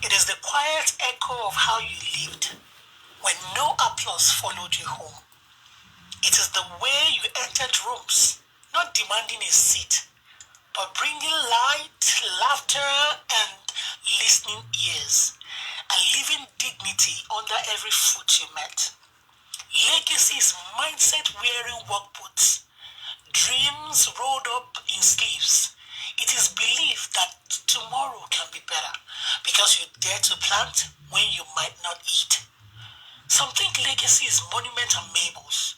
It is the quiet echo of how you lived when no applause followed you home. It is the way you entered rooms, not demanding a seat, but bringing light, laughter, and listening ears, and leaving dignity under every foot you met. Legacy is mindset wearing work boots, dreams rolled up in sleeves. It is belief that tomorrow can be better because you dare to plant when you might not eat. Some think legacy is monument and marbles,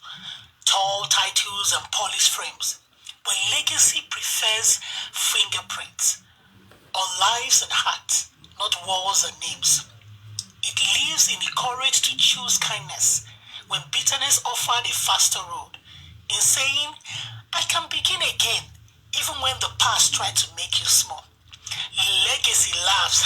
tall titles and polished frames. But legacy prefers fingerprints on lives and hearts, not walls and names. It lives in the courage to choose kindness when bitterness offered a faster road. In saying, I can begin again, even when the past tried to make you small. Legacy laughs.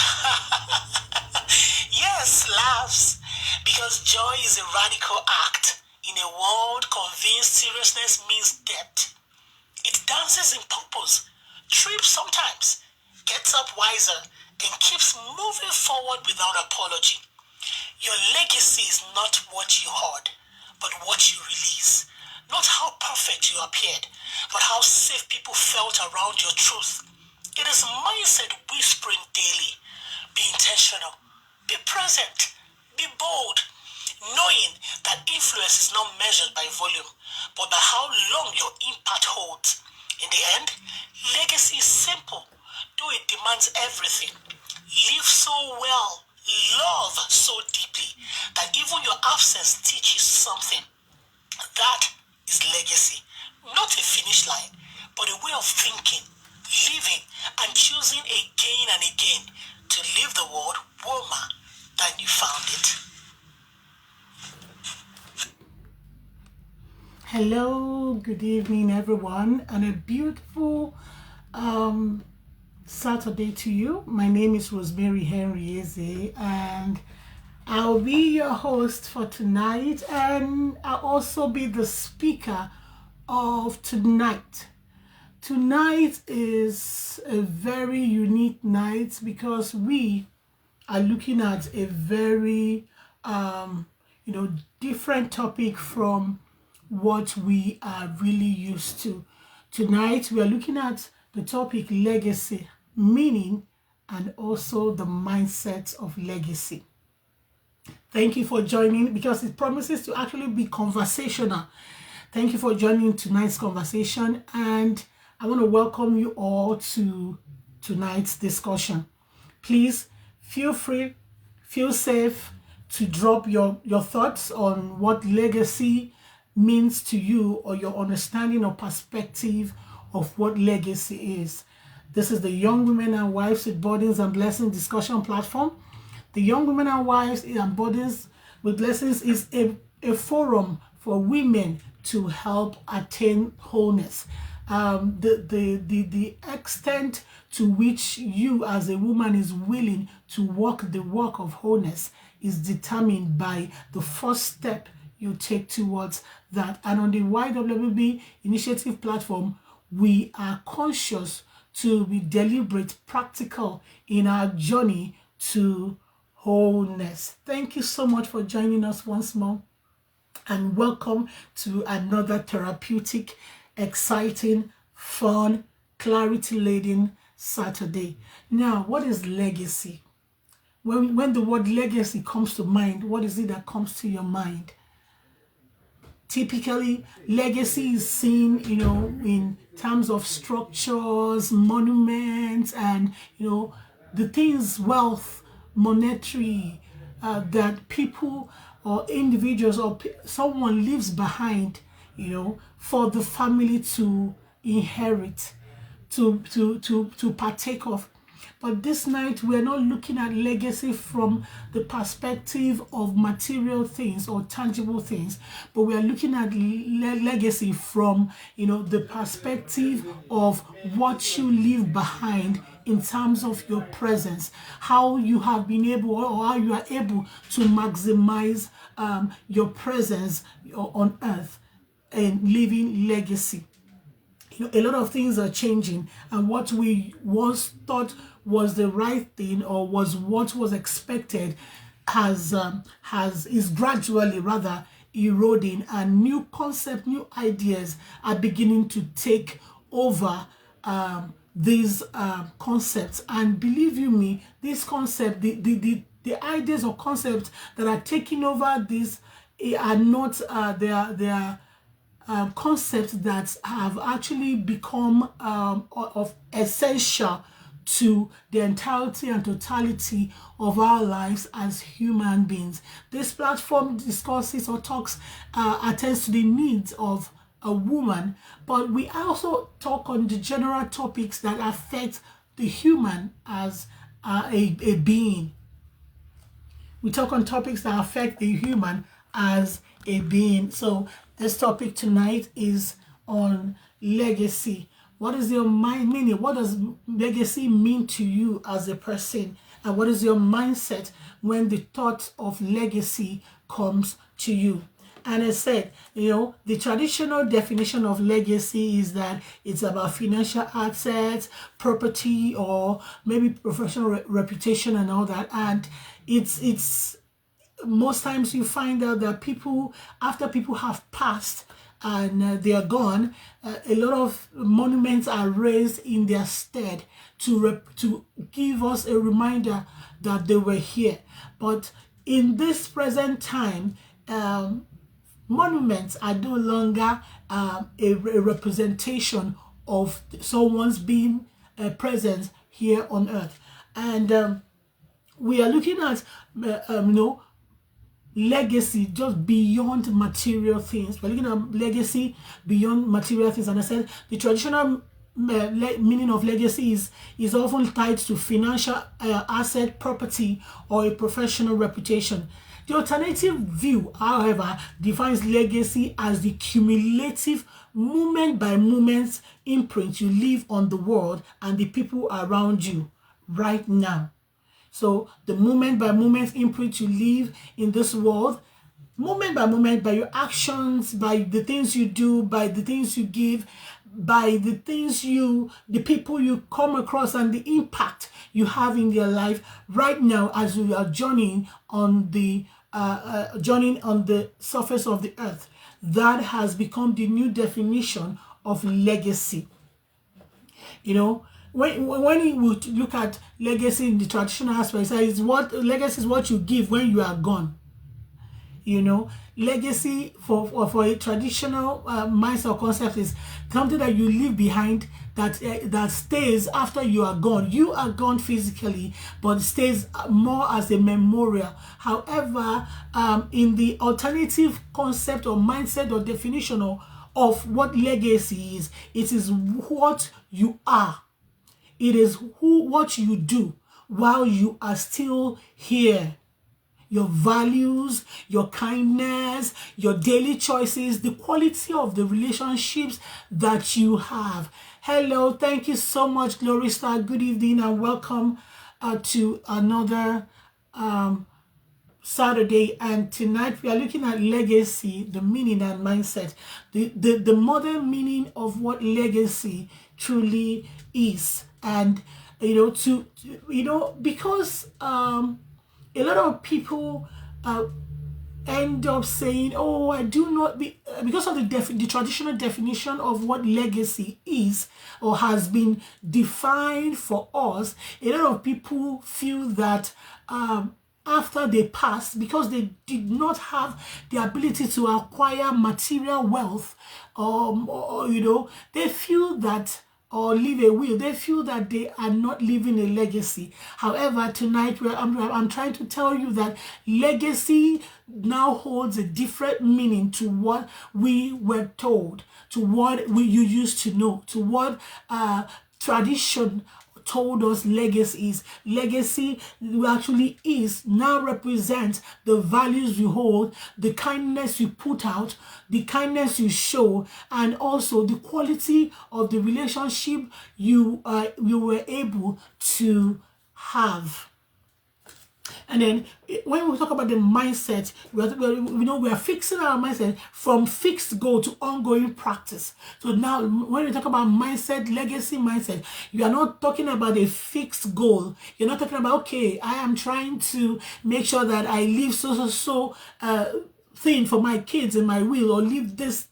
Yes, laughs. Because joy is a radical act in a world convinced seriousness means depth. It dances in purpose, trips sometimes, gets up wiser, and keeps moving forward without apology. Your legacy is not what you hoard, but what you release. Not how perfect you appeared, but how safe people felt around your truth. It is mindset whispering daily. Be intentional, be present, be bold, knowing that influence is not measured by volume, but by how long your impact holds. In the end, legacy is simple, though it demands everything. Live so well, love so deeply, that even your absence teaches something. That is legacy. Not a finish line, but a way of thinking, living, and choosing again and again to leave the world warmer than you found it. Hello, good evening, everyone, and a beautiful Saturday to you. My name is Rosemary Henry Eze, and I'll be your host for tonight, and I'll also be the speaker of tonight. Tonight is a very unique night because we are looking at a very different topic from what we are really used to. Tonight we are looking at the topic legacy, meaning, and also the mindset of legacy. Thank you for joining because it promises to actually be conversational. Thank you for joining tonight's conversation, and I want to welcome you all to tonight's discussion. Please feel free, feel safe to drop your thoughts on what legacy means to you or your understanding or perspective of what legacy is. This is the Young Women and Wives with Burdens and Blessings discussion platform. The Young Women and Wives and Burdens with Blessings is a forum for women to help attain wholeness. The extent to which you as a woman is willing to walk the walk of wholeness is determined by the first step you take towards that. And on the Y.W.W.B initiative platform, we are conscious to be deliberate, practical in our journey to wholeness. Thank you so much for joining us once more, and welcome to another therapeutic, exciting, fun, clarity-laden Saturday. Now, what is legacy? When the word legacy comes to mind, what is it that comes to your mind? Typically, legacy is seen, in terms of structures, monuments, and, the things, wealth, monetary, that people or individuals or someone leaves behind, for the family to inherit, to partake of. But this night, we're not looking at legacy from the perspective of material things or tangible things, but we are looking at legacy from, the perspective of what you leave behind in terms of your presence, how you have been able or how you are able to maximize your presence on earth and leaving legacy. A lot of things are changing, and what we once thought was the right thing or was what was expected is gradually rather eroding, and new concepts, new ideas are beginning to take over these concepts. And believe you me, this concept, the ideas or concepts that are taking over this are not they are concepts that have actually become of essential to the entirety and totality of our lives as human beings. This platform discusses or talks, attends to the needs of a woman, but we also talk on the general topics that affect the human as a being. We talk on topics that affect the human as a being. So this topic tonight is on legacy. What is your meaning? What does legacy mean to you as a person? And what is your mindset when the thought of legacy comes to you? And I said, the traditional definition of legacy is that it's about financial assets, property, or maybe professional reputation and all that. And it's most times you find out that people, after people have passed and they are gone, a lot of monuments are raised in their stead to give us a reminder that they were here. But in this present time, monuments are no longer a representation of someone's being presence here on earth. And we are looking at legacy just beyond material things. We're looking at legacy beyond material things. And I said the traditional meaning of legacy is often tied to financial asset, property, or a professional reputation. The alternative view, however, defines legacy as the cumulative moment by moment imprint you leave on the world and the people around you right now. So the moment by moment imprint you leave in this world, moment by moment, by your actions, by the things you do, by the things you give, by the people you come across, and the impact you have in their life right now as you are journeying on the surface of the earth. That has become the new definition of legacy. When we look at legacy in the traditional aspect, legacy is what you give when you are gone. Legacy for a traditional mindset or concept is something that you leave behind that stays after you are gone. You are gone physically, but stays more as a memorial. However, in the alternative concept or mindset or definition of what legacy is, it is what you are. It is what you do while you are still here. Your values, your kindness, your daily choices, the quality of the relationships that you have. Hello, thank you so much, Glory Star. Good evening and welcome to another Saturday. And tonight we are looking at legacy, the meaning and mindset, the modern meaning of what legacy truly is. And because a lot of people end up saying, "Oh, I do not," because of the traditional definition of what legacy is or has been defined for us. A lot of people feel that after they pass, because they did not have the ability to acquire material wealth, they feel that, or leave a will, they feel that they are not leaving a legacy. However, tonight I'm trying to tell you that legacy now holds a different meaning to what we were told, to what you used to know, to what tradition told us legacy is. Legacy actually now represents the values you hold, the kindness you put out, the kindness you show, and also the quality of the relationship you were able to have. And then when we talk about the mindset, we are fixing our mindset from fixed goal to ongoing practice. So now when we talk about mindset, legacy mindset, you are not talking about a fixed goal. You're not talking about, okay, I am trying to make sure that I live so thing for my kids in my will, or leave this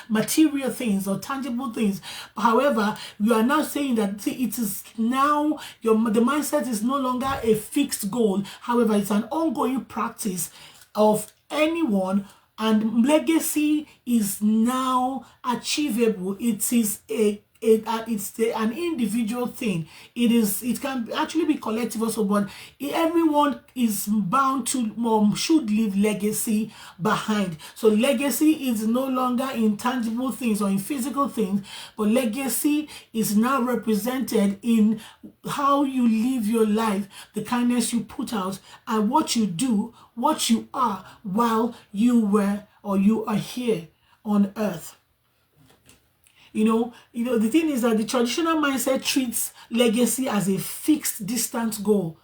material things or tangible things. However, you are now saying that it is now the mindset is no longer a fixed goal. However, it's an ongoing practice of anyone, and legacy is now achievable. It is an individual thing. It can actually be collective also, but everyone is bound to should leave legacy behind. So legacy is no longer in tangible things or in physical things, but legacy is now represented in how you live your life, the kindness you put out, and what you do, what you are while you are here on earth. The thing is that the traditional mindset treats legacy as a fixed distance goal.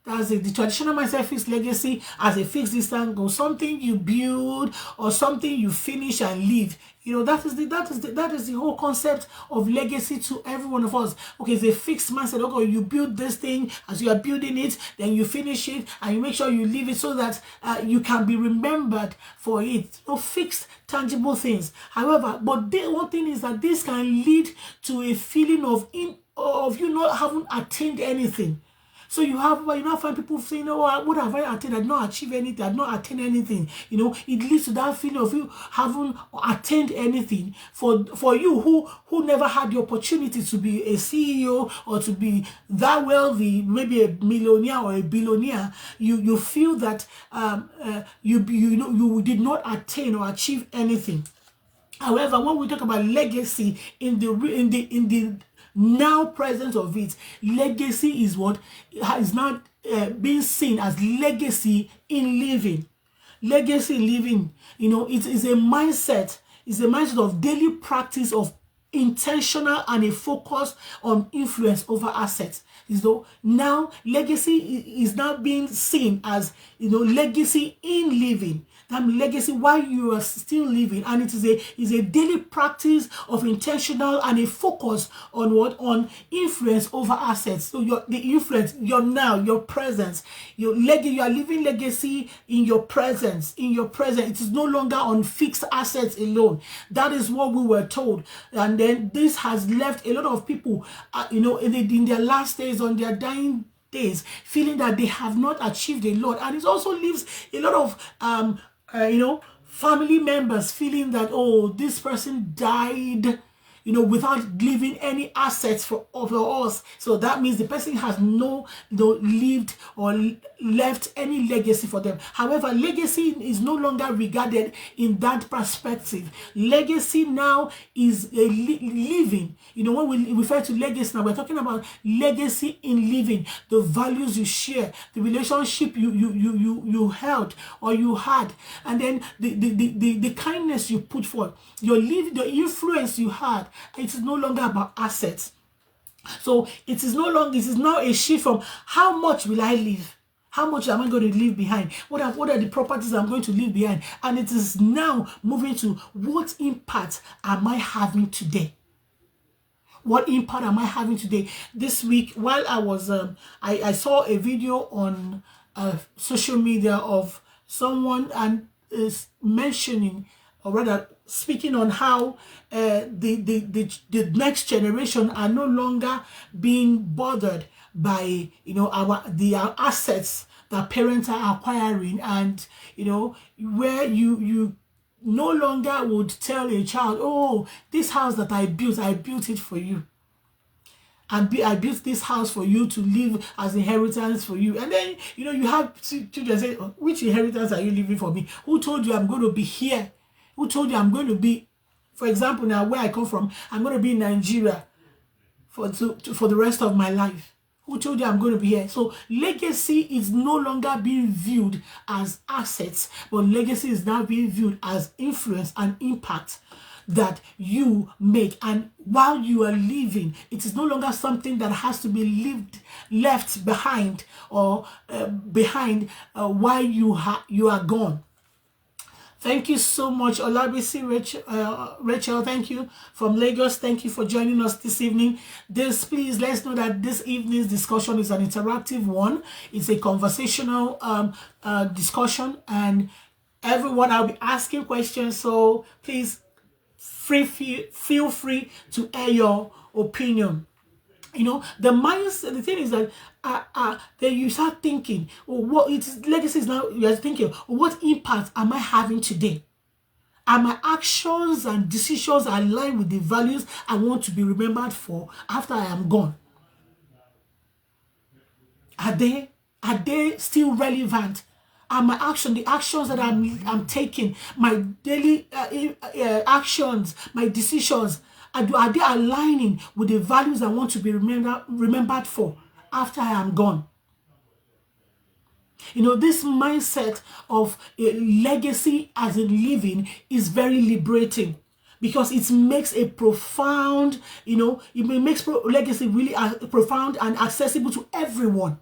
The traditional mindset treats legacy as a fixed distance goal, something you build or something you finish and leave. That is the whole concept of legacy to every one of us. Okay, it's a fixed mindset. Okay, you build this thing, as you are building it, then you finish it, and you make sure you leave it so that you can be remembered for it. Fixed, tangible things. However, but one thing is that this can lead to a feeling of you not having attained anything. So you now find people saying, "Oh, what have I attained? I did not achieve anything. I did not attain anything." It leads to that feeling of you haven't attained anything. For you who never had the opportunity to be a CEO or to be that wealthy, maybe a millionaire or a billionaire, you feel that you did not attain or achieve anything. However, when we talk about legacy in the now presence of it, legacy is what is not being seen as legacy in living. Legacy in living, it is a mindset. It's a mindset of daily practice of intentional and a focus on influence over assets. So now legacy is now being seen as legacy in living. That legacy while you are still living, and it is a daily practice of intentional and a focus on influence over assets. So the influence, your presence, you are living legacy in your presence. It is no longer on fixed assets alone. That is what we were told, and then this has left a lot of people, in their last days, on their dying days, feeling that they have not achieved a lot, and it also leaves a lot of family members feeling that, oh, this person died, without leaving any assets for us. So that means the person has lived or left any legacy for them. However, legacy is no longer regarded in that perspective. Legacy now is a living. When we refer to legacy now, we're talking about legacy in living. The values you share, the relationship you held or you had, and then the kindness you put forth, the influence you had. It is no longer about assets. So it is now a shift from how much will I leave? How much am I going to leave behind? What are the properties I'm going to leave behind? And it is now moving to what impact am I having today? What impact am I having today? This week, while I was, I saw a video on social media of someone and is mentioning, or rather speaking on how the next generation are no longer being bothered by our assets that parents are acquiring, and where you no longer would tell a child, oh, this house that I built it for you. I built this house for you to live as inheritance for you. And then, you have children say, oh, which inheritance are you leaving for me? Who told you I'm going to be here? Who told you I'm going to be, for example, now where I come from, I'm going to be in Nigeria for the rest of my life? Who told you I'm going to be here? So legacy is no longer being viewed as assets, but legacy is now being viewed as influence and impact. that you make, and while you are living, it is no longer something that has to be left behind, or while you are gone. Thank you so much, Olabisi Rachel. Thank you from Lagos. Thank you for joining us this evening. Please let's know that this evening's discussion is an interactive one. It's a conversational discussion, and everyone, I'll be asking questions. So please feel free to air your opinion. The mindset, the thing is that then you start thinking, what its legacy is now. You are thinking, what impact am I having today? Are my actions and decisions aligned with the values I want to be remembered for after I am gone? Are they still relevant? Are the actions that I'm taking, my daily actions, my decisions, are they aligning with the values I want to be remembered for after I am gone? This mindset of a legacy as in living is very liberating, because it makes a profound, it makes legacy really profound and accessible to everyone.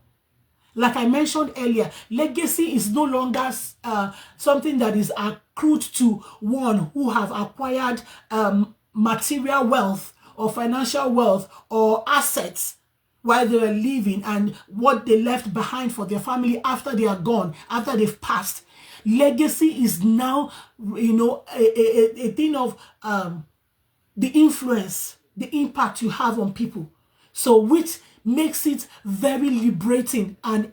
Like I mentioned earlier, legacy is no longer something that is accrued to one who have acquired material wealth or financial wealth or assets while they were living, and what they left behind for their family after they are gone, after they've passed. Legacy is now, a thing of the influence, the impact you have on people. So which makes it very liberating, and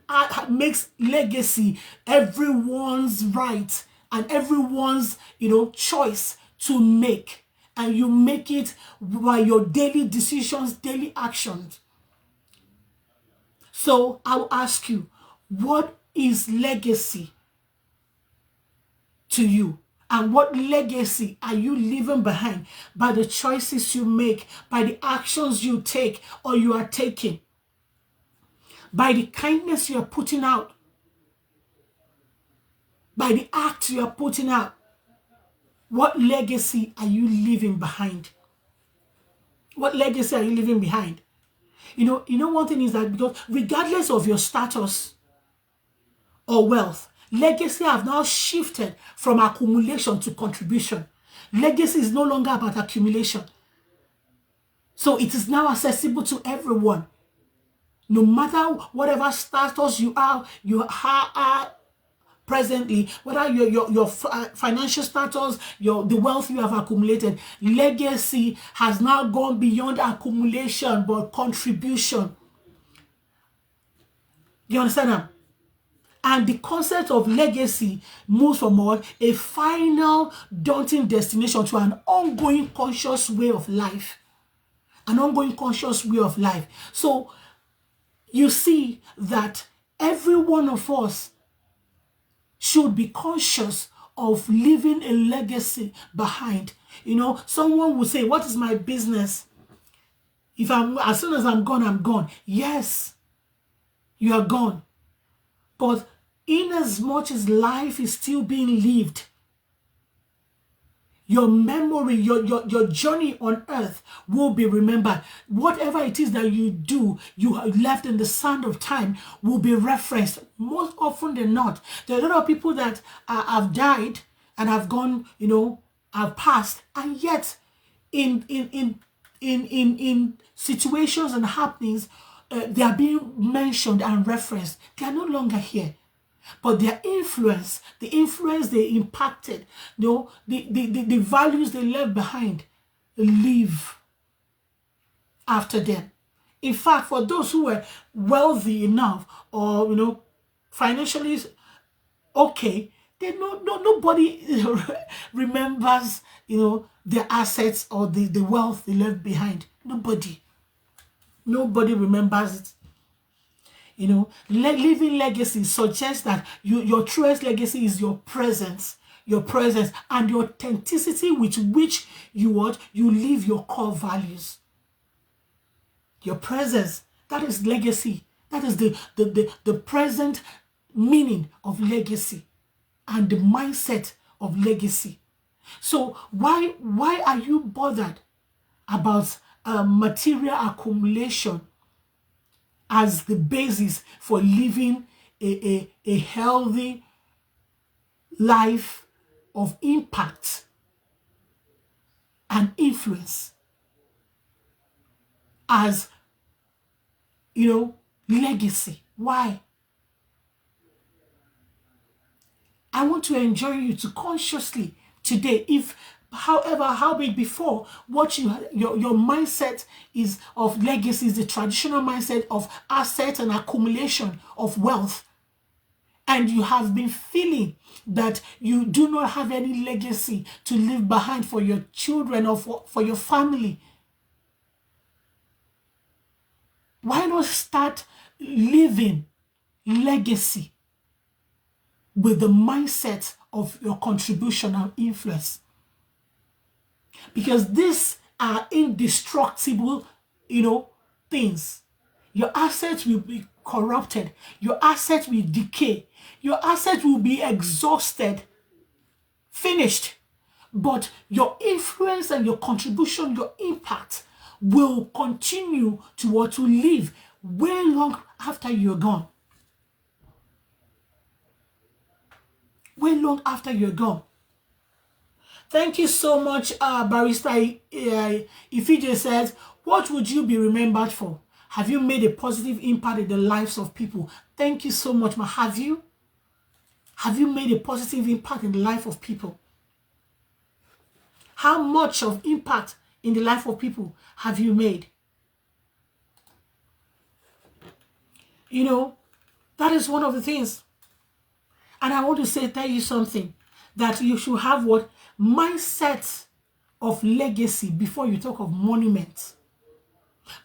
makes legacy everyone's right and everyone's choice to make, and you make it by your daily decisions, daily actions. So I'll ask you, what is legacy to you? And what legacy are you leaving behind by the choices you make, by the actions you take or you are taking, by the kindness you are putting out, by the acts you are putting out? What legacy are you leaving behind? What legacy are you leaving behind? One thing is that, because regardless of your status or wealth, legacy have now shifted from accumulation to contribution. Legacy is no longer about accumulation. So it is now accessible to everyone. No matter whatever status you are presently, whether your financial status, the wealth you have accumulated, legacy has now gone beyond accumulation but contribution. You understand that? And the concept of legacy moves from a final daunting destination to an ongoing conscious way of life. An ongoing conscious way of life. So you see that every one of us should be conscious of leaving a legacy behind. Someone will say, what is my business? As soon as I'm gone, I'm gone. Yes, you are gone. But in as much as life is still being lived, your memory, your journey on earth will be remembered. Whatever it is that you do, you have left in the sand of time, will be referenced. Most often than not, there are a lot of people that have died and have gone, have passed, and yet in situations and happenings, they are being mentioned and referenced. They are no longer here. But their influence, the influence they impacted, the values they left behind, live after them. In fact, for those who were wealthy enough or financially okay, nobody remembers their assets or the wealth they left behind. Nobody remembers it. Living legacy suggests that your truest legacy is your presence and the authenticity with which you live your core values. Your presence, that is legacy. That is the present meaning of legacy and the mindset of legacy. So why are you bothered about material accumulation as the basis for living a healthy life of impact and influence as, legacy? Why? I want to enjoin you to consciously today, if however how big before, what your mindset is of legacy is the traditional mindset of asset and accumulation of wealth, and you have been feeling that you do not have any legacy to leave behind for your children or for your family. Why not start living legacy with the mindset of your contribution and influence? Because these are indestructible, things. Your assets will be corrupted. Your assets will decay. Your assets will be exhausted, finished. But your influence and your contribution, your impact will continue to live way long after you're gone. Way long after you're gone. Thank you so much, Barrister Ifije says, what would you be remembered for? Have you made a positive impact in the lives of people? Thank you so much, ma. Have you? Have you made a positive impact in the life of people? How much of impact in the life of people have you made? That is one of the things. And I want to tell you something, that you should have what? Mindset of legacy before you talk of monuments.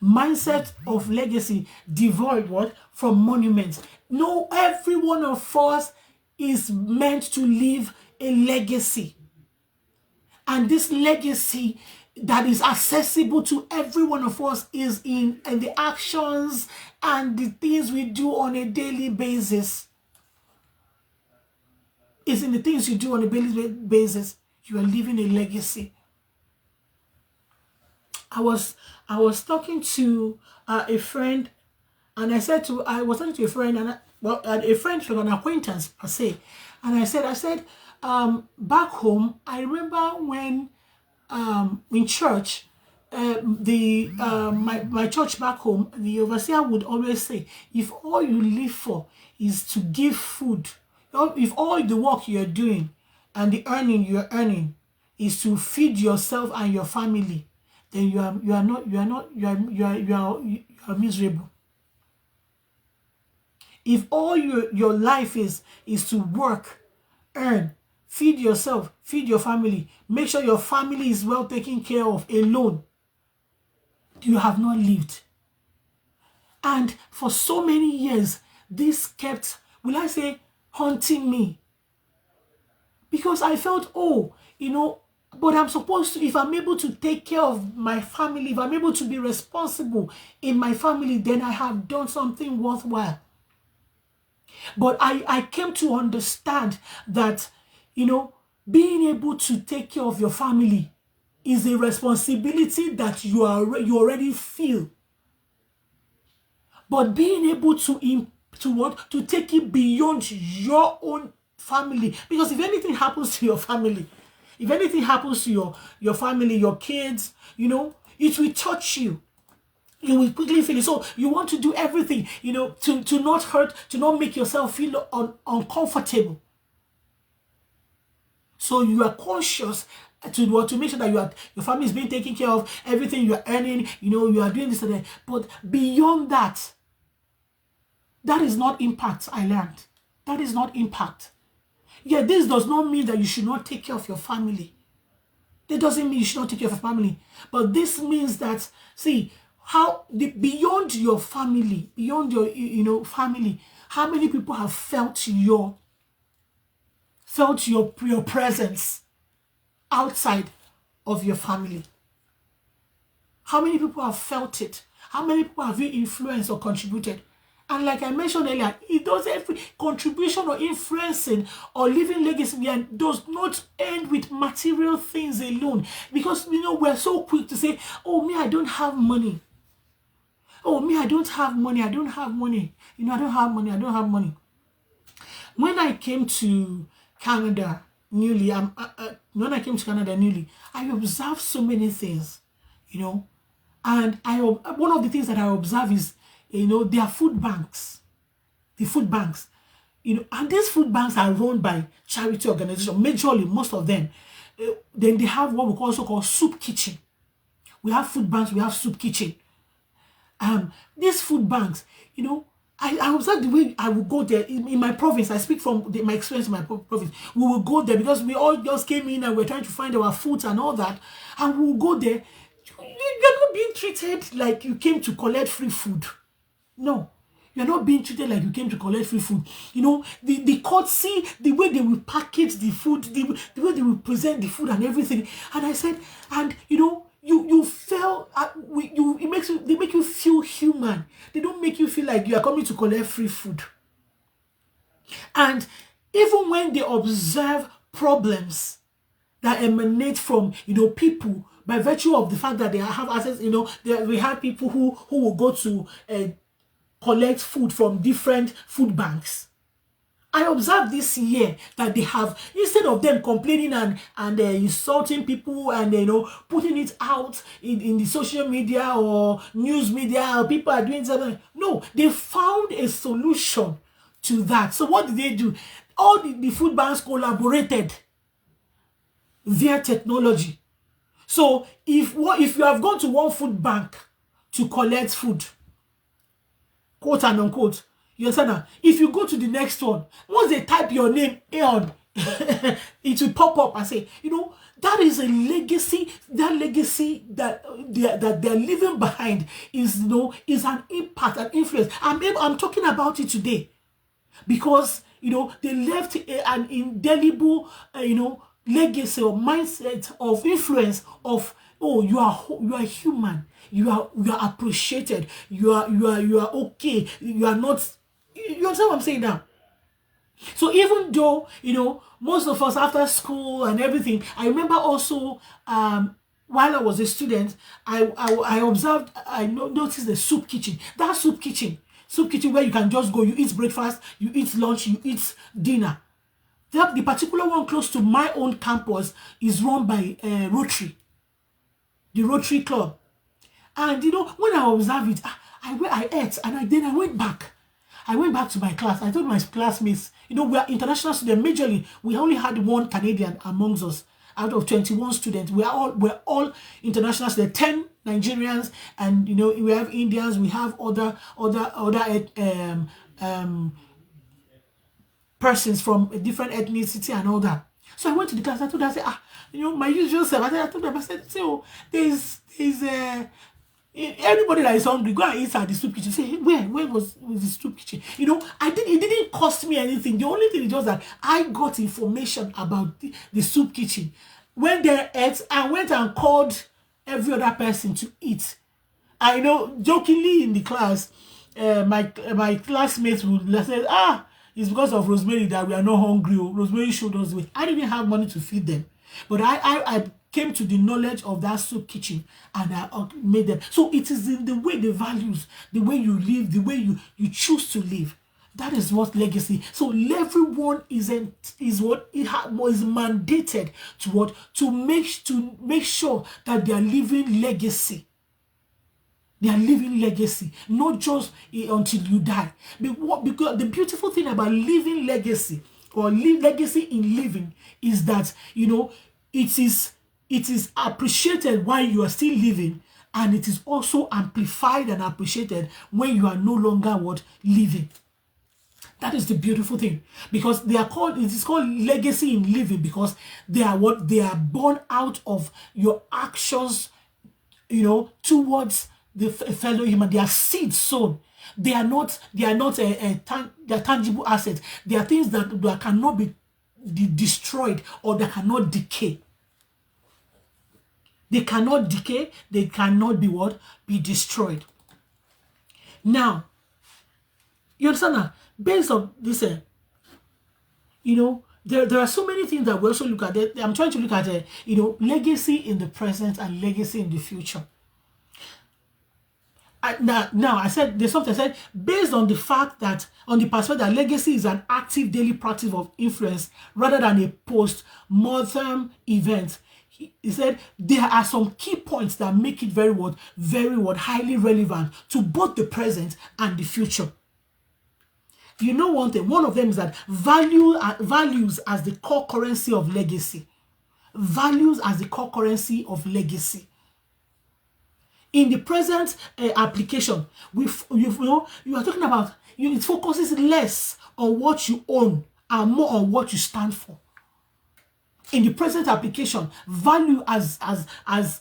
Mindset of legacy devoid what? From monuments. No, every one of us is meant to leave a legacy. And this legacy that is accessible to every one of us is in the actions and the things we do on a daily basis. Is in the things you do on a daily basis. You are leaving a legacy. I was talking to a friend, and I was talking to a friend, and a friend from an acquaintance per se, and I said, back home, I remember when in church, my church back home, the overseer would always say, if all you live for is to give food, if all the work you're doing and the earning you're earning is to feed yourself and your family, then you are miserable. If all your life is to work, earn, feed yourself, feed your family, make sure your family is well taken care of alone, you have not lived. And for so many years, this kept, will I say, haunting me. Because I felt, but I'm supposed to, if I'm able to take care of my family, if I'm able to be responsible in my family, then I have done something worthwhile. But I came to understand that, being able to take care of your family is a responsibility that you already feel. But being able to take it beyond your own family, because if anything happens to your family, if anything happens to your family, your kids, it will touch you. You will quickly feel it. So you want to do everything, to not hurt, to not make yourself feel uncomfortable. So you are conscious to make sure that your family is being taken care of, everything you are earning, you are doing this and that. But beyond that, that is not impact, I learned. That is not impact. Yeah, this does not mean that you should not take care of your family. That doesn't mean you should not take care of your family. But this means that, see, beyond your family, beyond your family, how many people have felt your presence outside of your family? How many people have felt it? How many people have you influenced or contributed? And like I mentioned earlier, it does every contribution or influencing or leaving legacy behind does not end with material things alone. Because we're so quick to say, oh me, I don't have money. Oh me, I don't have money. I don't have money. I don't have money. I don't have money. When I came to Canada newly, I observed so many things, and one of the things that I observe is, there are food banks, the food banks, and these food banks are run by charity organizations, majorly most of them. Then they have what we also call soup kitchen. We have food banks, we have soup kitchen. These food banks, I observe the way I will go there in my province. I speak from my experience in my province. We will go there because we all just came in and we're trying to find our food and all that. And we will go there. You're not being treated like you came to collect free food. No. You're not being treated like you came to collect free food. The courtesy, the way they will package the food, the way they will present the food and everything. And I said, and you felt they make you feel human. They don't make you feel like you are coming to collect free food. And even when they observe problems that emanate from people, by virtue of the fact that they have access, we have people who will go to collect food from different food banks. I observed this year that they have, instead of them complaining and insulting people and putting it out in the social media or news media, or people are doing something. No, they found a solution to that. So what did they do? All the food banks collaborated via technology. So if you have gone to one food bank to collect food, quote and unquote, you understand that? If you go to the next one, once they type your name on, it will pop up and say, that is a legacy. That legacy that they're leaving behind is an impact, an influence. I'm talking about it today because they left an indelible legacy or mindset of influence of, oh, you are human, you are appreciated, you are okay, you are not. You understand what I'm saying now? So even though most of us after school and everything, I remember also while I was a student, I observed, I noticed the soup kitchen. That soup kitchen where you can just go, you eat breakfast, you eat lunch, you eat dinner. The particular one close to my own campus is run by Rotary, the Rotary Club. And when I observed it, I ate and then I went back. I went back to my class. I told my classmates, we are international students. Majorly, we only had one Canadian amongst us out of 21 students. We're all international students. 10 Nigerians, and we have Indians. We have other persons from a different ethnicity and all that. So I went to the class. I told her, I said, my usual self. I told them, I said, so there's anybody that is hungry, go and eat at the soup kitchen. Say, where was the soup kitchen? It didn't cost me anything. The only thing is just that I got information about the soup kitchen. When they ate, I went and called every other person to eat. I jokingly in the class, my classmates would say, it's because of Rosemary that we are not hungry. Rosemary showed us the way. I didn't have money to feed them, but I came to the knowledge of that soup kitchen and I made them. So it is in the way, the values, the way you live, the way you choose to live. That is what legacy. So everyone is mandated to make sure that they are living legacy. They are living legacy, not just until you die. Because the beautiful thing about living legacy or legacy in living is that it is appreciated while you are still living, and it is also amplified and appreciated when you are no longer living. That is the beautiful thing, because it is called legacy in living, because they are born out of your actions, towards the fellow human. They are seeds sown. They are not a tangible assets. They are things that cannot be destroyed or that cannot decay. They cannot decay. They cannot be destroyed. Now, You understand that? Based on this, there are so many things that we also look at. I'm trying to look at, legacy in the present and legacy in the future. Now, I said there's something I said based on the fact that on the perspective that legacy is an active daily practice of influence rather than a post-mortem event. He said there are some key points that make it very highly relevant to both the present and the future. You know one thing, one of them is that values as the core currency of legacy. Values as the core currency of legacy. In the present application, you are talking about, it focuses less on what you own and more on what you stand for. In the present application, value as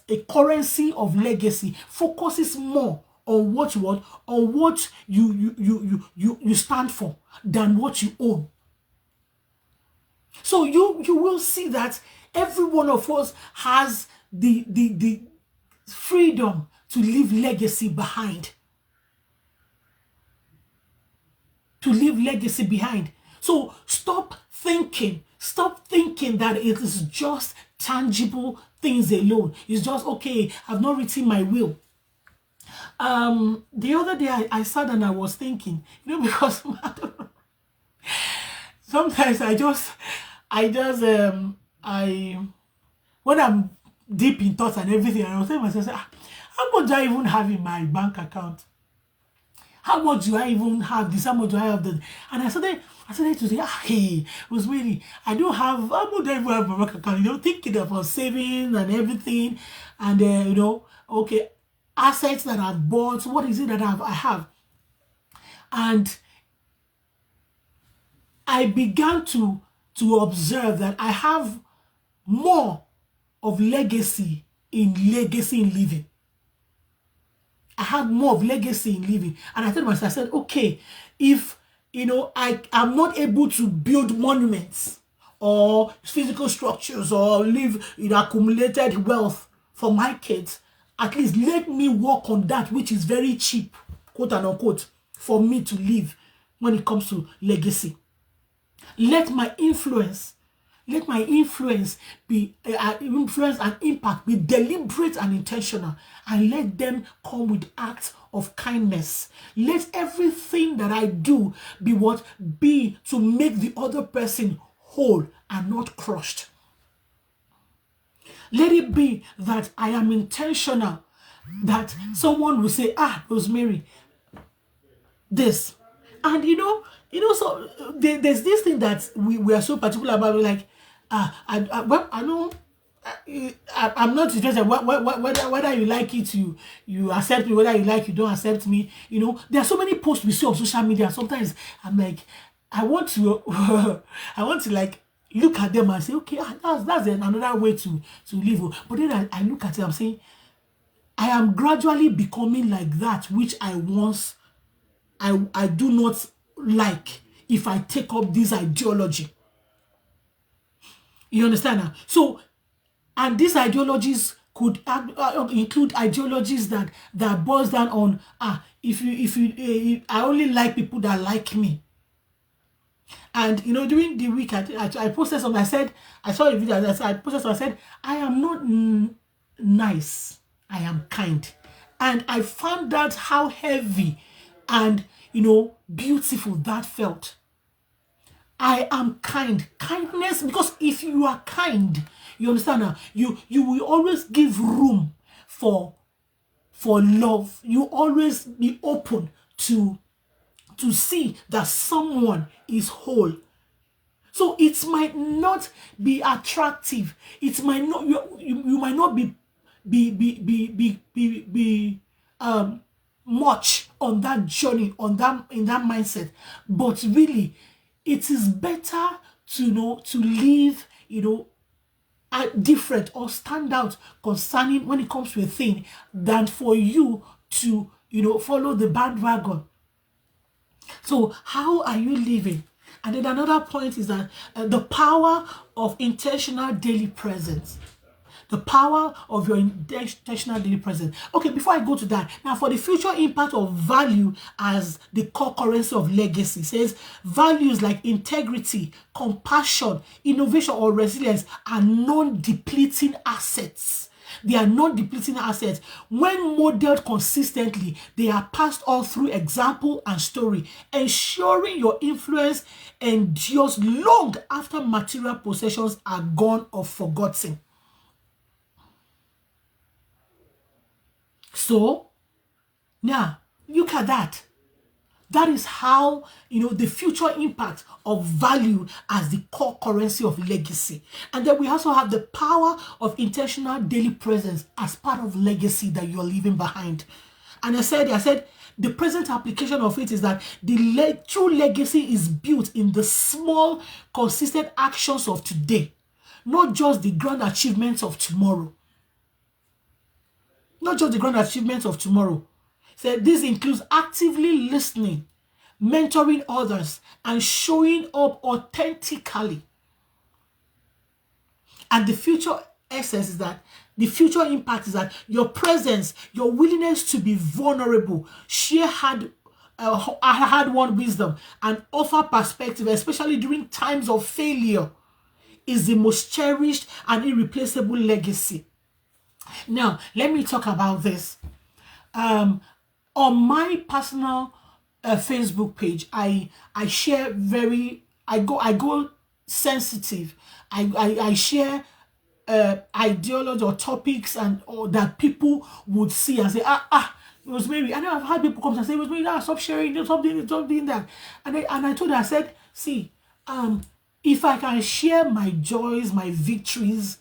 a currency of legacy focuses more on what you want, on what you stand for than what you own. So you will see that every one of us has the freedom to leave legacy behind. To leave legacy behind. So stop thinking that it is just tangible things alone. It's just, okay, I've not written my will. The other day I sat and I was thinking, because sometimes when I'm deep in thoughts and everything, I was saying to myself, how much do I even have in my bank account? How much do I even have this? How much do I have that? And I started to say, hey, Rosemary, I don't have, how much do I even have in my bank account? Thinking about saving and everything. And, okay, assets that I've bought, what is it that I have? And I began to observe that I have more of legacy in living. I have more of legacy in living. And I told myself, I said, okay, if, I'm not able to build monuments or physical structures or leave accumulated wealth for my kids, at least let me work on that which is very cheap, quote and unquote, for me to live when it comes to legacy. Let my influence be influence and impact be deliberate and intentional, and let them come with acts of kindness. Let everything that I do be to make the other person whole and not crushed. Let it be that I am intentional, that someone will say, Rosemary, this. And so there's this thing that we are so particular about. We're like, I'm not interested whether you like it, you accept me, whether you like, you don't accept me. There are so many posts we see on social media. Sometimes I'm like, I want to like look at them and say, okay, that's another way to live. But then I look at it, I'm saying, I am gradually becoming like that which I once I do not like if I take up this ideology. You understand now? So, and these ideologies could include ideologies that boils down on, I only like people that like me. And during the week I posted something. I said, I saw a video. I posted something. I said, I am not nice, I am kind. And I found out how heavy and beautiful that felt. I am kind. Kindness, because if you are kind, you understand now, you will always give room for love. You always be open to see that someone is whole. So it might not be attractive. It might not, you might not be much on that journey, in that mindset. But really, it is better to live, different or stand out concerning when it comes to a thing than for you to, follow the bandwagon. So how are you living? And then another point is that the power of intentional daily presence. The power of your intentional daily presence. Okay, before I go to that, now for the future impact of value as the core currency of legacy, it says values like integrity, compassion, innovation, or resilience are non-depleting assets. They are non-depleting assets. When modeled consistently, they are passed on through example and story, ensuring your influence endures long after material possessions are gone or forgotten. So, now, look at that. That is how, the future impact of value as the core currency of legacy. And then we also have the power of intentional daily presence as part of legacy that you're leaving behind. And I said, the present application of it is that the true legacy is built in the small, consistent actions of today, not just the grand achievements of tomorrow. Not just the grand achievements of tomorrow. So this includes actively listening, mentoring others, and showing up authentically. And the future essence is that the future impact is that your presence, your willingness to be vulnerable, share hard-won wisdom, and offer perspective, especially during times of failure, is the most cherished and irreplaceable legacy. Now, let me talk about this. On my personal Facebook page, I share I go sensitive. I share ideology or topics or that people would see and say, Rosemary. I know I've had people come and say, Rosemary, stop sharing, stop doing that. And I told her, I said, see, if I can share my joys, my victories,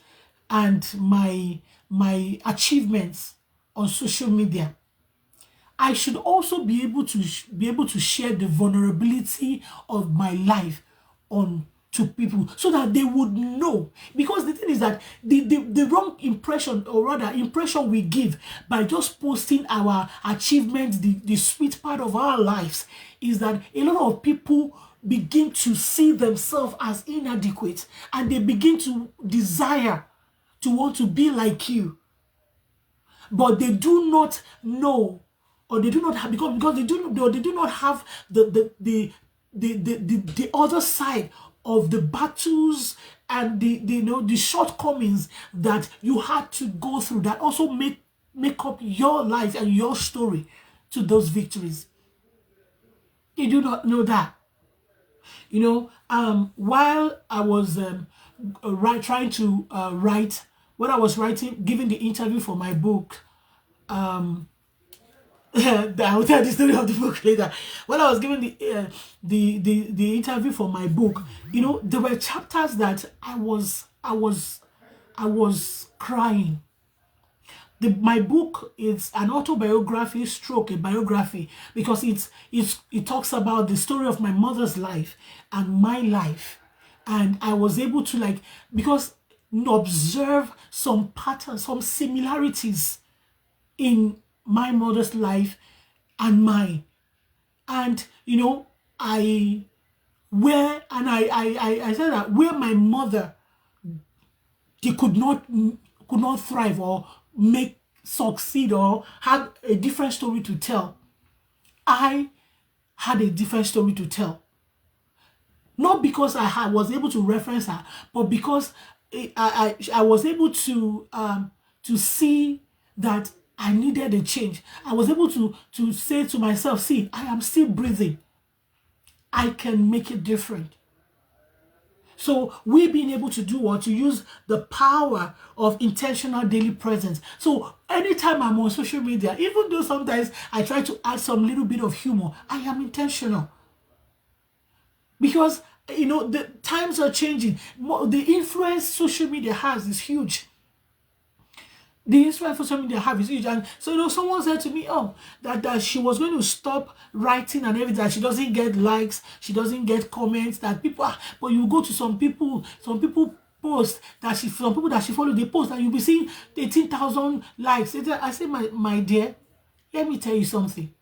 and my achievements on social media, I should also be able to share the vulnerability of my life to people so that they would know. Because the thing is that the wrong impression, or rather impression we give by just posting our achievements, the sweet part of our lives, is that a lot of people begin to see themselves as inadequate, and they begin to desire to want to be like you. But they do not know, or they do not have, because they do not have the other side of the battles and the shortcomings that you had to go through, that also make up your life and your story to those victories. They do not know that. While I was trying to write, when I was writing, giving the interview for my book, I'll tell the story of the book later. When I was giving the interview for my book, there were chapters that I was crying. My book is an autobiography stroke a biography, because it talks about the story of my mother's life and my life. And I was able to because observe some patterns, some similarities in my mother's life and mine. And I said that where my mother, they could not thrive or succeed or had a different story to tell, I had a different story to tell. Not because I was able to reference her, but because I was able to see that I needed a change. I was able to say to myself, see, I am still breathing. I can make it different. So we being able to do what? To use the power of intentional daily presence. So anytime I'm on social media, even though sometimes I try to add some little bit of humor, I am intentional. Because, the times are changing. The influence social media has is huge. The influence social media have is huge. And so, someone said to me, that she was going to stop writing and everything, that she doesn't get likes, she doesn't get comments, that people but you go to some people post that some people that she follow, they post and you'll be seeing 18,000 likes. I say, my dear, let me tell you something.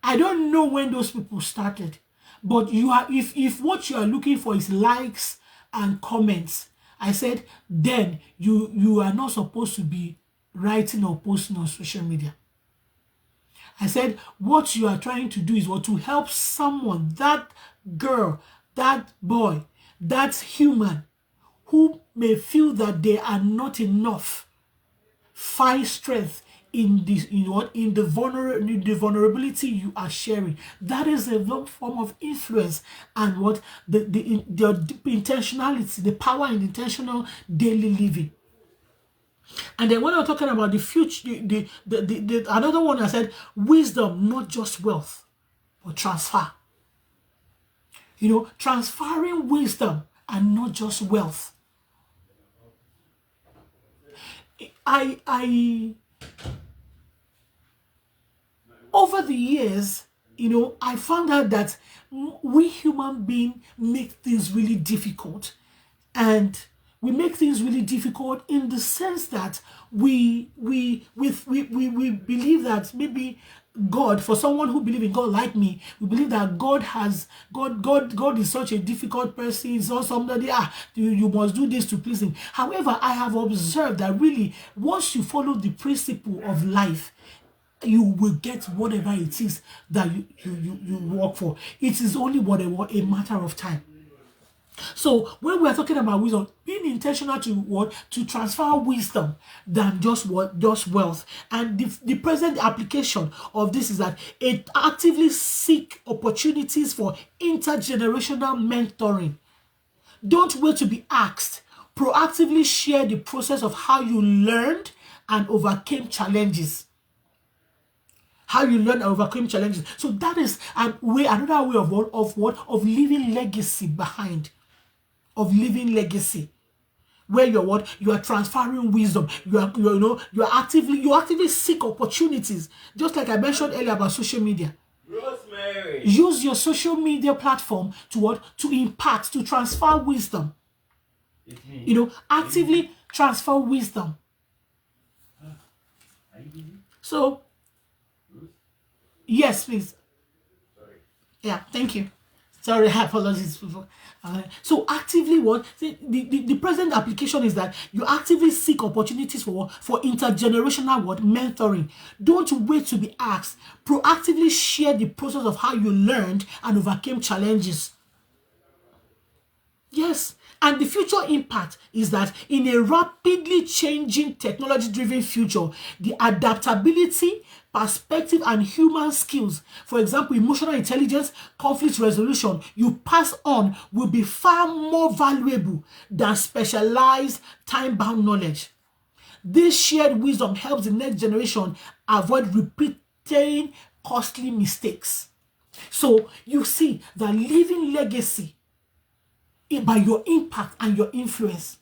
I don't know when those people started, but if what you are looking for is likes and comments, I said, then you are not supposed to be writing or posting on social media. I said, what you are trying to do is what to help someone, that girl, that boy, that human who may feel that they are not enough, find strength in this, in the vulnerability you are sharing. That is a form of influence, and what the intentionality, the power in intentional daily living. And then when I'm talking about the future, the another one, I said wisdom, not just wealth, but transfer. Transferring wisdom and not just wealth. I over the years, I found out that we human beings make things really difficult. And we make things really difficult in the sense that we believe that maybe God, for someone who believes in God like me, we believe that God is such a difficult person. He's not somebody, you must do this to please him. However, I have observed that really once you follow the principle of life, you will get whatever it is that you work for. It is only a matter of time. So when we are talking about wisdom, being intentional to transfer wisdom than just wealth. And the present application of this is that it actively seek opportunities for intergenerational mentoring. Don't wait to be asked. Proactively share the process of how you learned and overcame challenges. How you learn and overcome challenges. So that is another way of leaving legacy behind. Of living legacy, where you are transferring wisdom. You actively seek opportunities, just like I mentioned earlier about social media. Rosemary. Use your social media platform to impact, to transfer wisdom. Actively transfer wisdom. So yes, please. Sorry. Yeah, thank you. Sorry, apologies. So actively the present application is that you actively seek opportunities for intergenerational mentoring. Don't wait to be asked. Proactively share the process of how you learned and overcame challenges. Yes. And the future impact is that in a rapidly changing technology-driven future, the adaptability, perspective, and human skills, for example, emotional intelligence, conflict resolution, you pass on will be far more valuable than specialized time-bound knowledge. This shared wisdom helps the next generation avoid repeating costly mistakes. So you see that leaving legacy by your impact and your influence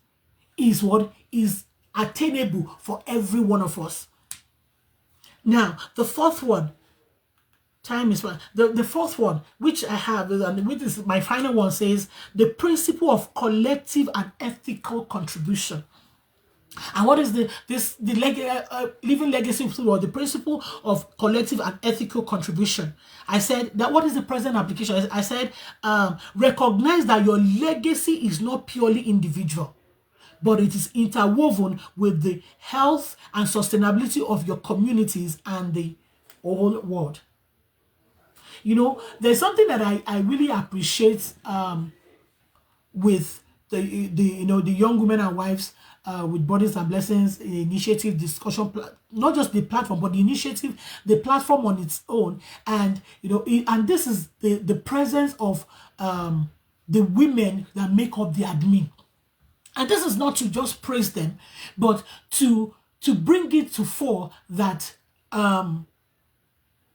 is what is attainable for every one of us. Now, the fourth one, time is the fourth one, which I have, and which is my final one, says the principle of collective and ethical contribution. And what is living legacy or the principle of collective and ethical contribution? I said that what is the present application? I said recognize that your legacy is not purely individual, but it is interwoven with the health and sustainability of your communities and the whole world. There's something that I really appreciate with the young women and wives with Burdens and Blessings initiative discussion, not just the platform, but the initiative, the platform on its own. And and this is the presence of the women that make up the admin. And this is not to just praise them, but to bring it to fore that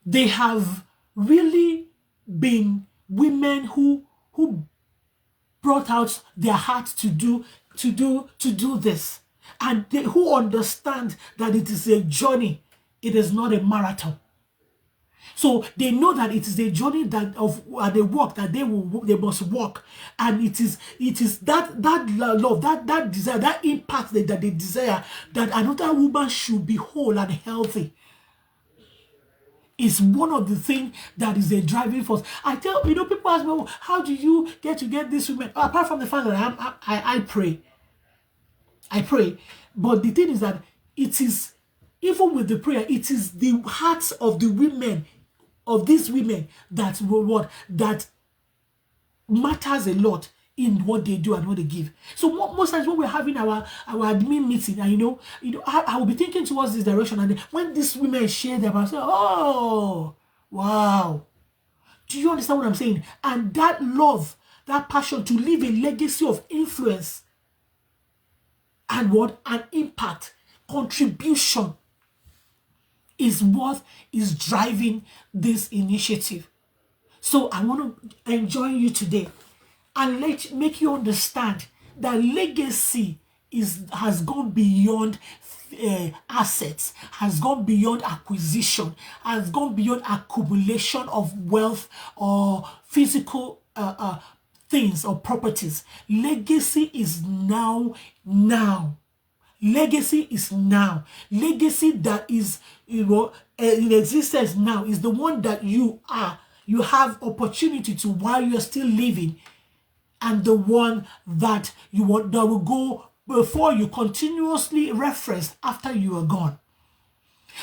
they have really been women who brought out their heart to do this, and who understand that it is a journey, it is not a marathon. So they know that it is a journey that of the work that they must walk, and it is that love, that desire, that impact that they desire, that another woman should be whole and healthy, is one of the things that is a driving force. I tell people ask me, how do you get this women? Apart from the fact that I pray, I pray. But the thing is that it is, even with the prayer, it is the hearts of the women, of these women, that will what? That matters a lot in what they do and what they give. So most times when we're having our admin meeting, and I will be thinking towards this direction, and then when these women share them, I say, oh, wow. Do you understand what I'm saying? And that love, that passion to leave a legacy of influence and what? An impact, contribution, is what is driving this initiative. So I want to enjoin you today and make you understand that legacy has gone beyond assets, has gone beyond acquisition, has gone beyond accumulation of wealth or physical things or properties. Legacy is now. Legacy is now. Legacy that is, in existence now is the one that you are. You have opportunity to while you're still living, and the one that you want that will go before you, continuously referenced after you are gone.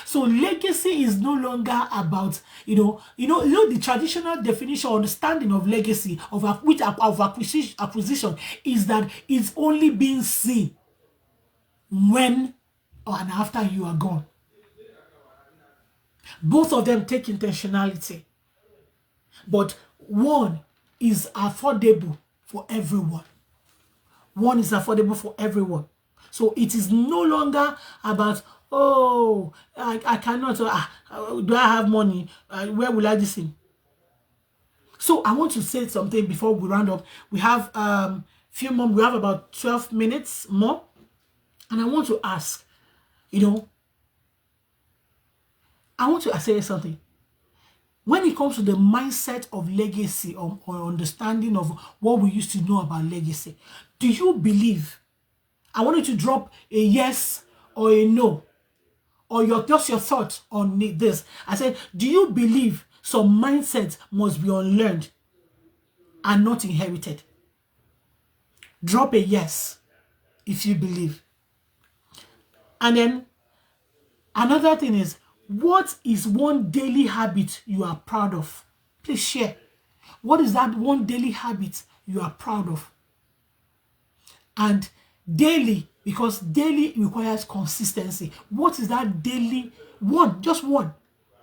So legacy is no longer about, the traditional definition or understanding of legacy of acquisition is that it's only being seen when and after you are gone. Both of them take intentionality, but one is affordable for everyone. One is affordable for everyone. So it is no longer about, oh, I cannot, do I have money? Where will I do this thing? So I want to say something before we round up. We have few more, we have about 12 minutes more. And I want to ask, I want to say something. When it comes to the mindset of legacy or understanding of what we used to know about legacy, do you believe? I want you to drop a yes or a no, or just your thoughts on this. I said, do you believe some mindsets must be unlearned and not inherited? Drop a yes if you believe. And then another thing is, what is one daily habit you are proud of? Please share. What is that one daily habit you are proud of? And daily, because daily requires consistency. What is that daily just one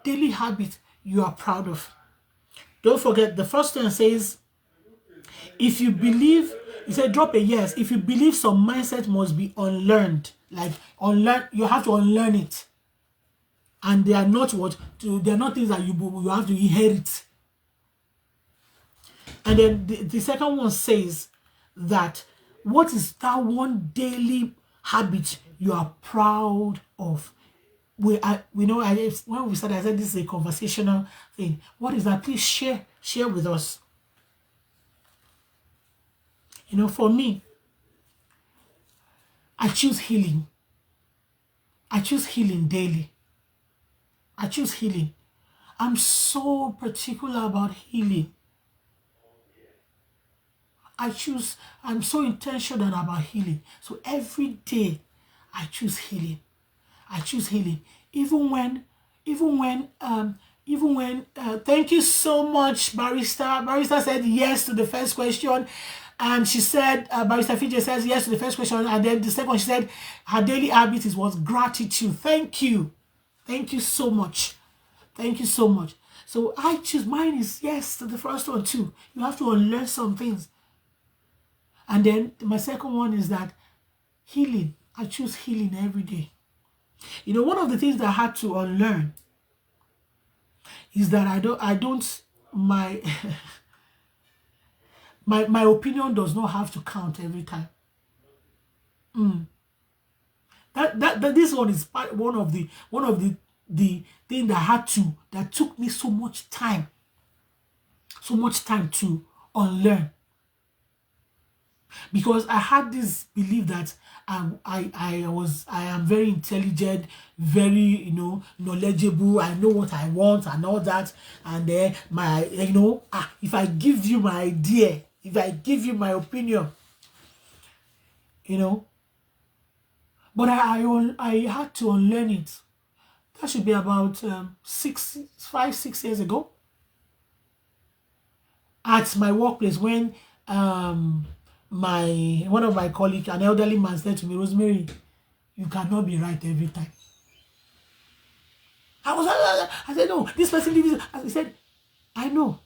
daily habit you are proud of? Don't forget, the first one says, if you believe, he said drop a yes. If you believe some mindset must be unlearned, like unlearn, you have to unlearn it. And they are not they are not things that you have to inherit. And then the second one says that, what is that one daily habit you are proud of? When we started, I said this is a conversational thing. What is that? Please share with us. For me, I choose healing. I choose healing daily. I choose healing. I'm so particular about healing. I'm so intentional about healing. So every day I choose healing. I choose healing. Even when, thank you so much, Barista. Barista said yes to the first question. And she said, Barista Fiji says yes to the first question. And then the second one, she said her daily habit was gratitude. Thank you. Thank you so much. Thank you so much. So I choose, mine is yes to the first one too. You have to unlearn some things. And then my second one is that healing. I choose healing every day. One of the things that I had to unlearn is that my my opinion does not have to count every time. That this one is one of the thing that took me so much time to unlearn, because I had this belief that I am very intelligent, very knowledgeable. I know what I want and all that. And then if I give you my idea, if I give you my opinion, But I had to unlearn it. That should be about 6 years ago, at my workplace, when my one of my colleagues, an elderly man, said to me, Rosemary, you cannot be right every time. I said, no, this person did this. I said, I know,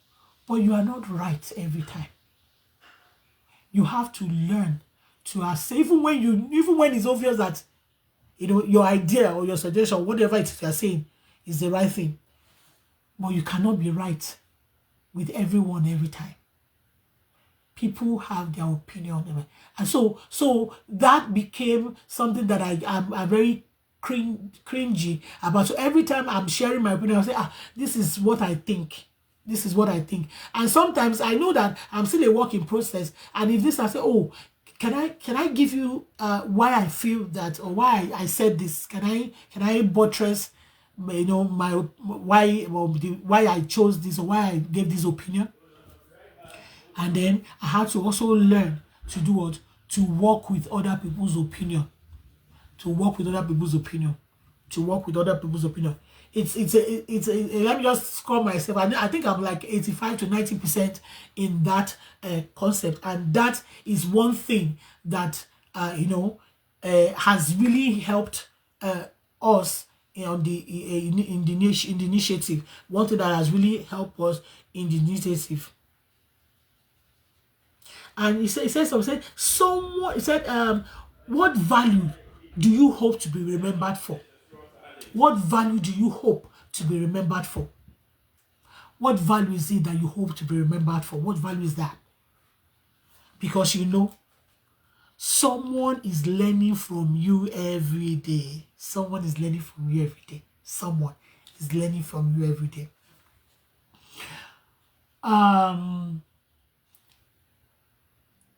but you are not right every time. You have to learn to accept, even when it's obvious that your idea or your suggestion, whatever it is you're saying, is the right thing. But you cannot be right with everyone every time. People have their opinion, and so that became something that I'm very cringy about. So every time I'm sharing my opinion, I say, this is what I think. This is what I think. And sometimes I know that I'm still a work in process. And if this, I say, oh, can I give you why I feel that, or why I said this? Can I buttress, my why I chose this, or why I gave this opinion? And then I had to also learn to do what? To work with other people's opinion. To work with other people's opinion. To work with other people's opinion. Let me just score myself. I think I'm like 85 to 90% in that concept. And that is one thing that, has really helped us in the initiative. One thing that has really helped us in the initiative. And he said something. Someone, he said, what value do you hope to be remembered for? What value do you hope to be remembered for? What value is it that you hope to be remembered for? What value is that? Because someone is learning from you every day. Someone is learning from you every day. Someone is learning from you every day.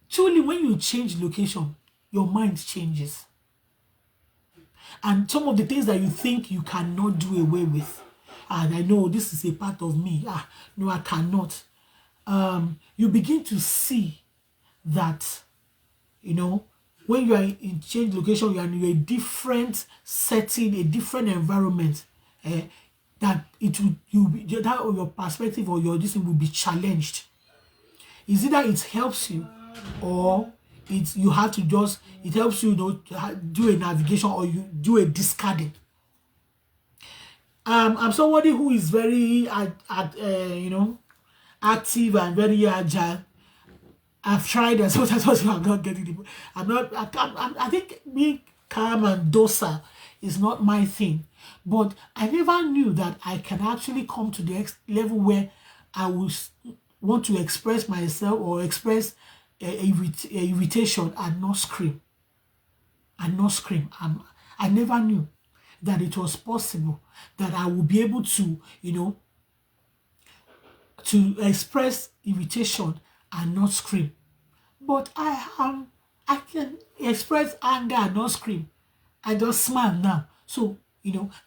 Truly, when you change location, your mind changes. And some of the things that you think you cannot do away with, and I know this is a part of me, no, I cannot. You begin to see that, when you are in change location, you are in a different setting, a different environment, that your perspective or your this thing will be challenged. Is either it helps you, or you have to just, it helps you, do a navigation, or you do a discarding. I'm somebody who is very active and very agile. I've tried, and so that's what I'm not getting it. I think being calm and docile is not my thing. But I never knew that I can actually come to the level where I will want to express myself or express irritation and not scream. I never knew that it was possible that I would be able to, to express irritation and not scream. But I can express anger and not scream. I just smile now. So,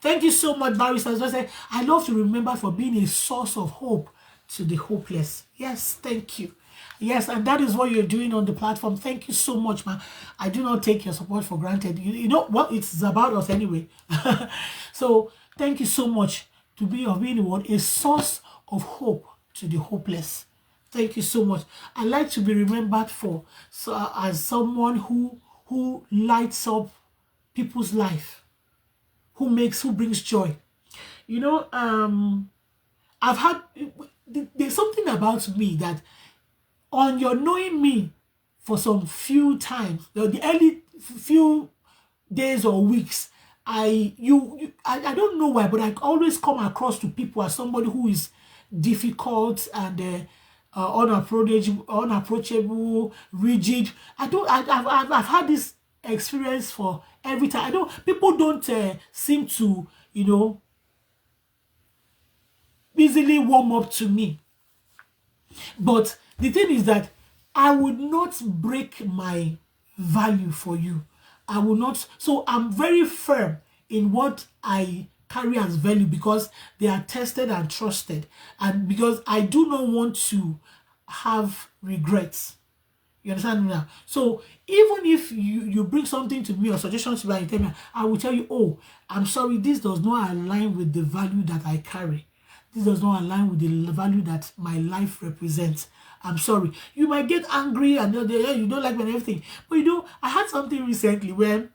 thank you so much, Barrister. As I said, I love to remember for being a source of hope to the hopeless. Yes, thank you. Yes, and that is what you're doing on the platform. Thank you so much, man. I do not take your support for granted. You know what? It's about us anyway. So thank you so much to being a source of hope to the hopeless. Thank you so much. I like to be remembered as someone who lights up people's life, who brings joy. There's something about me that, on your knowing me for some few times, the early few days or weeks, I don't know why, but I always come across to people as somebody who is difficult and unapproachable, rigid. I've had this experience for every time. People don't seem to easily warm up to me. But the thing is that I would not break my value for you. I will not. So I'm very firm in what I carry as value, because they are tested and trusted, and because I do not want to have regrets. You understand me now? So even if you bring something to me or suggestions to me and you tell me, I will tell you, oh, I'm sorry, this does not align with the value that I carry. This does not align with the value that my life represents. I'm sorry. You might get angry and you don't like me and everything. But I had something recently where,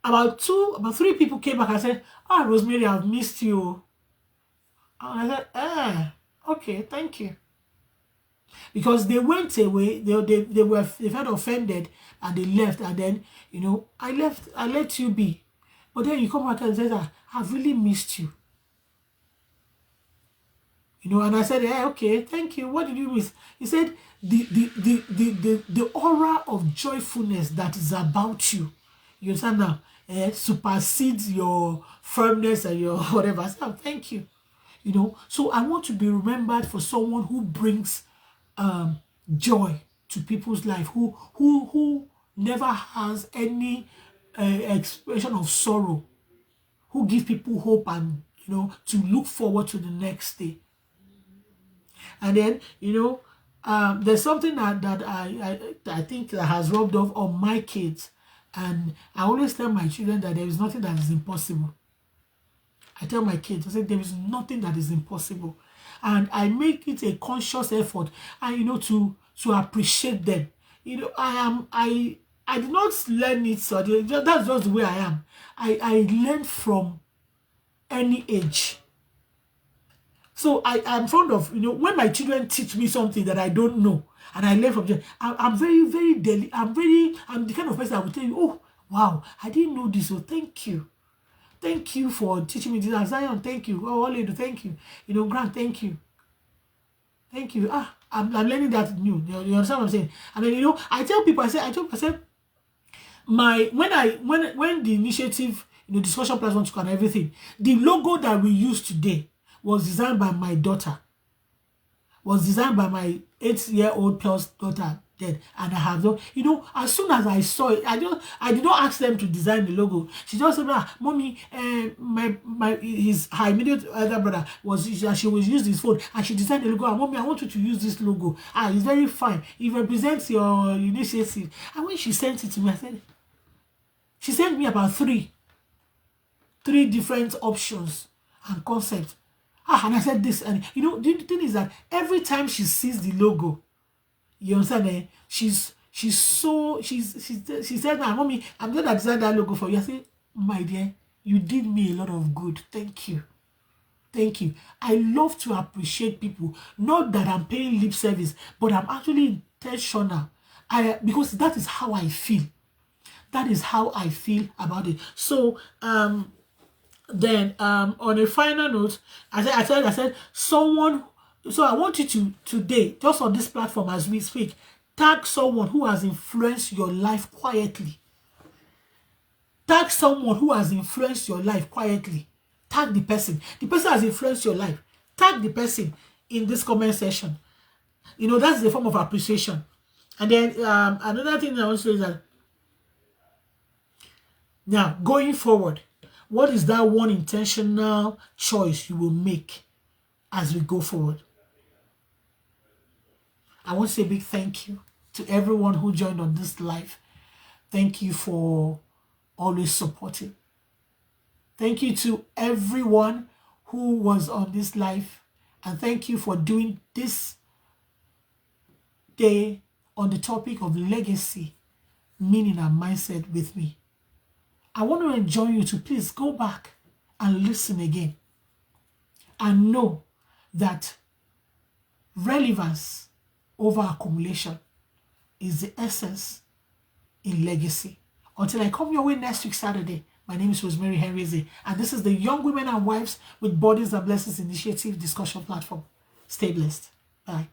about three people came back and said, oh, Rosemary, I've missed you. And I said, okay, thank you. Because they went away, they felt offended and they left, and then I let you be. But then you come back and say that I've really missed you. And I said, okay, thank you. What did you miss? He said the aura of joyfulness that is about you. You understand now? Supersedes your firmness and your whatever. I said, oh, thank you. So I want to be remembered for someone who brings joy to people's life, who never has any expression of sorrow, who give people hope and to look forward to the next day. And then there's something that I think that has rubbed off on my kids, and I always tell my children that there is nothing that is impossible. I tell my kids, I say there is nothing that is impossible, and I make it a conscious effort, and to appreciate them. I did not learn it, so that's just the way I am. I learn from any age. So I'm fond of, when my children teach me something that I don't know and I learn from them, I'm very, very I'm the kind of person I will tell you, oh, wow, I didn't know this, so thank you. Thank you for teaching me this. Zion, thank you. Oh, Oledo, thank you. Grant, thank you. Thank you. I'm learning that new. You understand what I'm saying? And then, I tell people, I said, when the initiative, discussion platform took and everything, the logo that we use today was designed by my daughter. Was designed by my 8-year-old plus daughter then, and I have done. As soon as I saw it, I did not ask them to design the logo. She just said, mommy, her immediate elder brother she was use his phone and she designed the logo. And mommy, I want you to use this logo. It's very fine. It represents your initiative. And when she sent it to me, she sent me about three different options and concepts. And I said this, and the thing is that every time she sees the logo, you understand, she said, mommy, I'm going to design that logo for you. I say, my dear, you did me a lot of good. Thank you. Thank you. I love to appreciate people. Not that I'm paying lip service, but I'm actually intentional. Because that is how I feel. That is how I feel about it. So, then on a final note, I said someone. So I want you to today, just on this platform as we speak, tag someone who has influenced your life quietly. Tag someone who has influenced your life quietly. Tag the person. The person has influenced your life. Tag the person in this comment section. That's the form of appreciation. And then another thing I want to say is that now going forward, what is that one intentional choice you will make as we go forward? I want to say a big thank you to everyone who joined on this live. Thank you for always supporting. Thank you to everyone who was on this live. And thank you for doing this day on the topic of legacy, meaning and mindset with me. I want to enjoin you to please go back and listen again and know that relevance over accumulation is the essence in legacy. Until I come your way next week Saturday, my name is Rosemary Henrizi, and this is the Young Women and Wives with Bodies and Blessings Initiative discussion platform. Stay blessed. Bye.